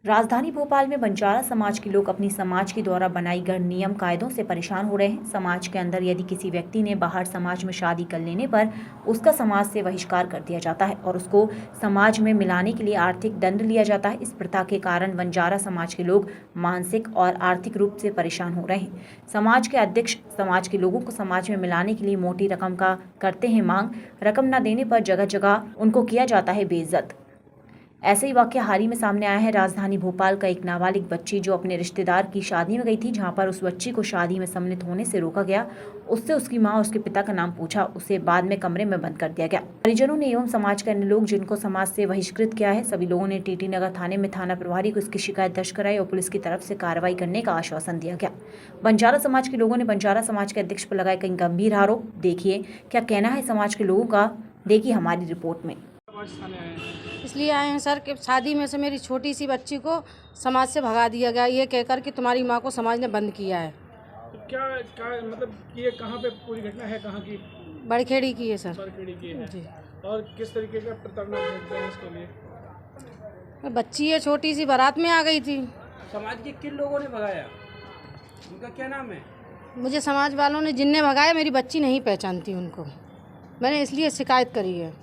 राजधानी भोपाल में बंजारा समाज के लोग अपनी समाज के द्वारा बनाई गई नियम कायदों से परेशान हो रहे हैं। समाज के अंदर यदि किसी व्यक्ति ने बाहर समाज में शादी कर लेने पर उसका समाज से बहिष्कार कर दिया जाता है और उसको समाज में मिलाने के लिए आर्थिक दंड लिया जाता है। इस प्रथा के कारण बंजारा समाज के लोग मानसिक और आर्थिक रूप से परेशान हो रहे हैं। समाज के अध्यक्ष समाज के लोगों को समाज में मिलाने के लिए मोटी रकम का करते हैं मांग। रकम न देने पर जगह जगह उनको किया जाता है बेइज्जत। ऐसे ही वाकया हाल ही में सामने आया है। राजधानी भोपाल का एक नाबालिग बच्ची जो अपने रिश्तेदार की शादी में गई थी, जहां पर उस बच्ची को शादी में सम्मिलित होने से रोका गया। उससे उसकी मां और उसके पिता का नाम पूछा, उसे बाद में कमरे में बंद कर दिया गया। परिजनों ने एवं समाज के अन्य लोग जिनको समाज से बहिष्कृत किया है, सभी लोगों ने टीटी नगर थाने में थाना प्रभारी को इसकी शिकायत दर्ज कराई और पुलिस की तरफ से कार्रवाई करने का आश्वासन दिया गया। बंजारा समाज के लोगों ने बंजारा समाज के अध्यक्ष पर लगाए कई गंभीर आरोप। देखिए क्या कहना है समाज के लोगों का, देखिए हमारी रिपोर्ट में। इसलिए आए हैं सर कि शादी में से मेरी छोटी सी बच्ची को समाज से भगा दिया गया, ये कहकर कि तुम्हारी माँ को समाज ने बंद किया है। तो क्या मतलब ये कहाँ पे पूरी घटना है, कहाँ की? बड़खेड़ी की है सर। बड़खेड़ी की है जी। और किस तरीके का प्रताड़ना भेजते हैं इसके लिए? बच्ची है छोटी सी, बारात में आ गई थी। समाज के किन लोगों ने भगाया, उनका क्या नाम है? मुझे समाज वालों ने जिनने भगाया, मेरी बच्ची नहीं पहचानती उनको, मैंने इसलिए शिकायत करी है।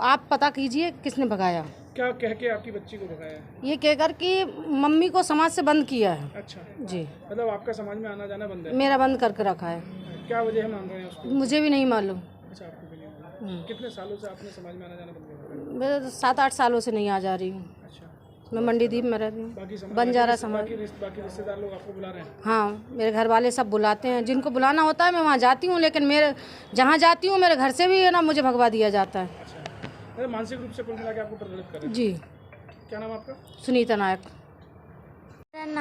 आप पता कीजिए किसने भगाया। क्या कह के आपकी बच्ची को भगाया? ये कहकर कि मम्मी को समाज से बंद किया है। अच्छा जी। मतलब आपका समाज में आना जाना बंद है? मेरा बंद करके रखा है। क्या वजह मान रहे हैं उसको? मुझे भी नहीं मालूम। अच्छा, आपको भी नहीं मालूम। कितने सालों से आपने समाज में आना जाना बंद किया? मैं 7-8 सालों से नहीं आ जा रही हूँ। अच्छा, मैं मंडीदीप में रहती हूँ। बंजारा समाज। बाकी रिश्तेदार लोग आपको बुला रहे हैं? हाँ, मेरे घर वाले सब बुलाते हैं, जिनको बुलाना होता है मैं वहाँ जाती हूँ, लेकिन मेरे जहाँ जाती हूँ मेरे घर से भी है ना, मुझे भगवा दिया जाता है। अच्छा, मानसिक रूप से कुल मिला के आपको प्रताड़ित कर रहे हैं? जी। क्या नाम आपका? सुनीता नायक। सिमरन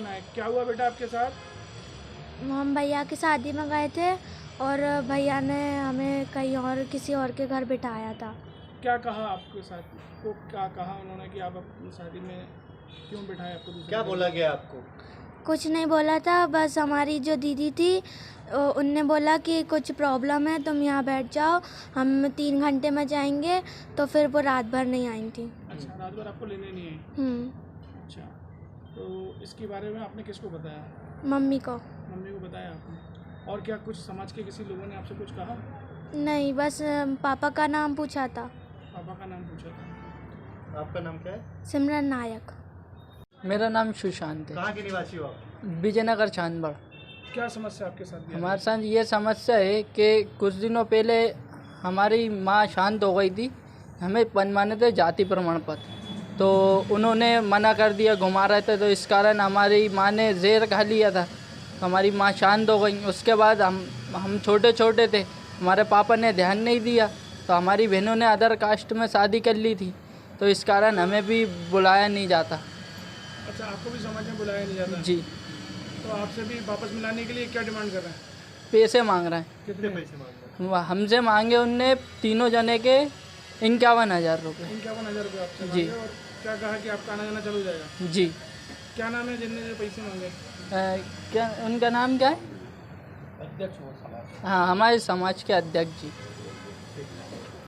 नायक। क्या हुआ बेटा आपके साथ? हम भैया की शादी में गए थे और भैया ने हमें कहीं और किसी और के घर बिठाया था। क्या कहा आपके साथ को? क्या कहा उन्होंने कि आप अपनी शादी में क्यों बिठाए आपको? क्या बोला गया आपको? कुछ नहीं बोला था, बस हमारी जो दीदी थी उनने बोला कि कुछ प्रॉब्लम है, तुम यहाँ बैठ जाओ, हम 3 घंटे में जाएंगे। तो फिर वो रात भर नहीं आई थी। अच्छा, रात भर आपको लेने नहीं आई? अच्छा, तो इसके बारे में आपने किसको बताया? मम्मी को। मम्मी को बताया आपने? और क्या कुछ समाज के किसी लोगों ने आपसे कुछ कहा? नहीं, बस पापा का नाम पूछा था। पापा का नाम पूछा था। आपका नाम क्या है? सिमरन नायक। मेरा नाम सुशांत है। कहाँ के निवासी हो आप? विजयनगर छानबड़। क्या समस्या आपके साथ? हमारे साथ ये समस्या है कि कुछ दिनों पहले हमारी माँ शांत हो गई थी, हमें बनवाने थे जाति प्रमाण पत्र, तो उन्होंने मना कर दिया, घुमा रहे थे, तो इस कारण हमारी माँ ने जहर खा लिया था, तो हमारी माँ शांत हो गई। उसके बाद हम छोटे छोटे थे, हमारे पापा ने ध्यान नहीं दिया, तो हमारी बहनों ने अदर कास्ट में शादी कर ली थी, तो इस कारण हमें भी बुलाया नहीं जाता। अच्छा, आपको भी समाज में बुलाया नहीं जाता? जी। तो आपसे भी वापस मिलाने के लिए क्या डिमांड कर रहे हैं? पैसे मांग रहे हैं। कितने पैसे मांग रहे हैं? हमसे मांगे उनने तीनों जने के 51,000 रुपये। 51,000 रुपये आपसे जी। मांगे और क्या कहा कि आपका आना जाना चालू जाएगा? जी। क्या नाम है जिनने जो पैसे मांगे? क्या उनका नाम क्या है? अध्यक्ष हो समाज। हाँ, हमारे समाज के अध्यक्ष जी।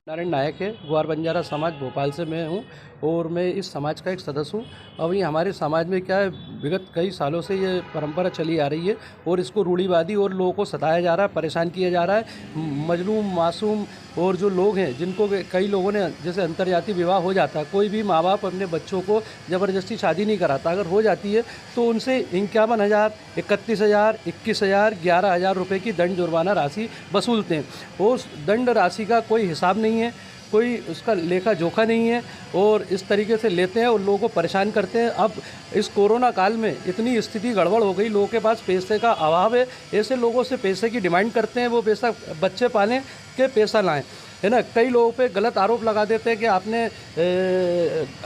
नारायण नायक है, ग्वार बंजारा समाज भोपाल से मैं हूँ और मैं इस समाज का एक सदस्य हूँ। अब ये हमारे समाज में क्या है, विगत कई सालों से ये परंपरा चली आ रही है और इसको रूढ़िवादी और लोगों को सताया जा रहा है, परेशान किया जा रहा है। मजलूम, मासूम और जो लोग हैं जिनको कई लोगों ने, जैसे अंतर्जातीय विवाह हो जाता है, कोई भी माँ बाप अपने बच्चों को ज़बरदस्ती शादी नहीं कराता, अगर हो जाती है तो उनसे 51,000, 31,000, 21,000, 11,000 रुपये की दंड जुर्माना राशि वसूलते हैं। उस दंड राशि का कोई हिसाब नहीं है, कोई उसका लेखा जोखा नहीं है और इस तरीके से लेते हैं और लोगों को परेशान करते हैं। अब इस कोरोना काल में इतनी स्थिति गड़बड़ हो गई, लोगों के पास पैसे का अभाव है, ऐसे लोगों से पैसे की डिमांड करते हैं, वो पैसा बच्चे पालें के पैसा लाएं, है ना। कई लोगों पे गलत आरोप लगा देते हैं कि आपने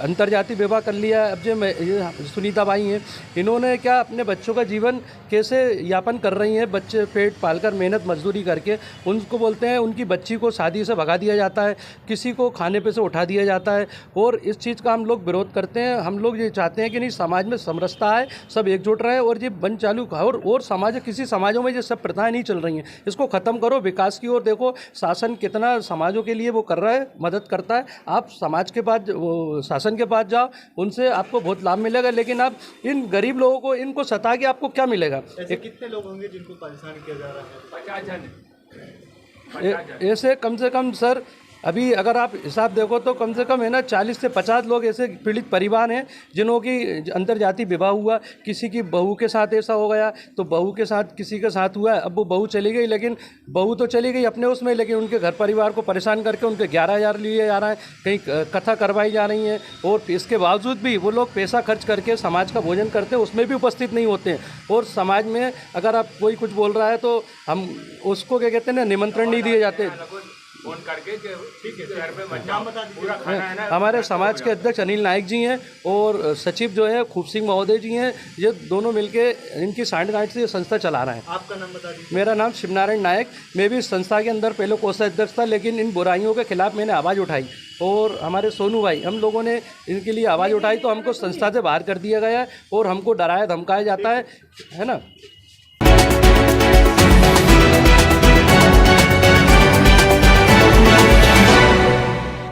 अंतर्जातीय विवाह कर लिया। अब जो सुनीता बाई हैं, इन्होंने क्या अपने बच्चों का जीवन कैसे यापन कर रही हैं, बच्चे पेट पालकर मेहनत मजदूरी करके, उनको बोलते हैं उनकी बच्ची को शादी से भगा दिया जाता है, किसी को खाने पे से उठा दिया जाता है और इस चीज़ का हम लोग विरोध करते हैं। हम लोग ये चाहते हैं कि नहीं, समाज में समरसता आए, सब एकजुट रहे और ये बन चालू और समाज, किसी समाजों में ये सब प्रथाएं नहीं चल रही हैं, इसको ख़त्म करो, विकास की ओर देखो। शासन कितना समाजों के लिए वो कर रहा है, मदद करता है। आप समाज के पास, वो शासन के पास जाओ, उनसे आपको बहुत लाभ मिलेगा। लेकिन आप इन गरीब लोगों को, इनको सता के आपको क्या मिलेगा? ऐसे कितने लोग होंगे जिनको परेशान किया जा रहा है? ऐसे कम से कम सर, अभी अगर आप हिसाब देखो तो कम से कम है ना 40 से 50 लोग ऐसे पीड़ित परिवार हैं जिन्हों की अंतर्जातीय विवाह हुआ। किसी की बहू के साथ ऐसा हो गया तो बहू के साथ किसी के साथ हुआ है। अब वो बहू चली गई, लेकिन बहू तो चली गई अपने उसमें, लेकिन उनके घर परिवार को परेशान करके उनके 11,000 लिए जा रहा है, कहीं कथा करवाई जा रही है। और इसके बावजूद भी वो लोग पैसा खर्च करके समाज का भोजन करते हैं, उसमें भी उपस्थित नहीं होते हैं। और समाज में अगर आप कोई कुछ बोल रहा है तो हम उसको क्या कहते हैं ना, निमंत्रण नहीं दिए जाते। फोन करके कि ठीक है घर पे मत जाओ, पूरा खाना है ना। हमारे समाज के अध्यक्ष अनिल नायक जी हैं और सचिव जो है खूब सिंह महोदय जी हैं। ये दोनों मिलके इनकी सांठगांठ से ये संस्था चला रहे हैं। आपका नाम बता दीजिए। मेरा नाम शिवनारायण नायक। मैं भी इस संस्था के अंदर पहले कोषाध्यक्ष था, लेकिन इन बुराइयों के खिलाफ मैंने आवाज़ उठाई और हमारे सोनू भाई, हम लोगों ने इनके लिए आवाज़ उठाई तो हमको संस्था से बाहर कर दिया गया है और हमको डराया धमकाया जाता है ना।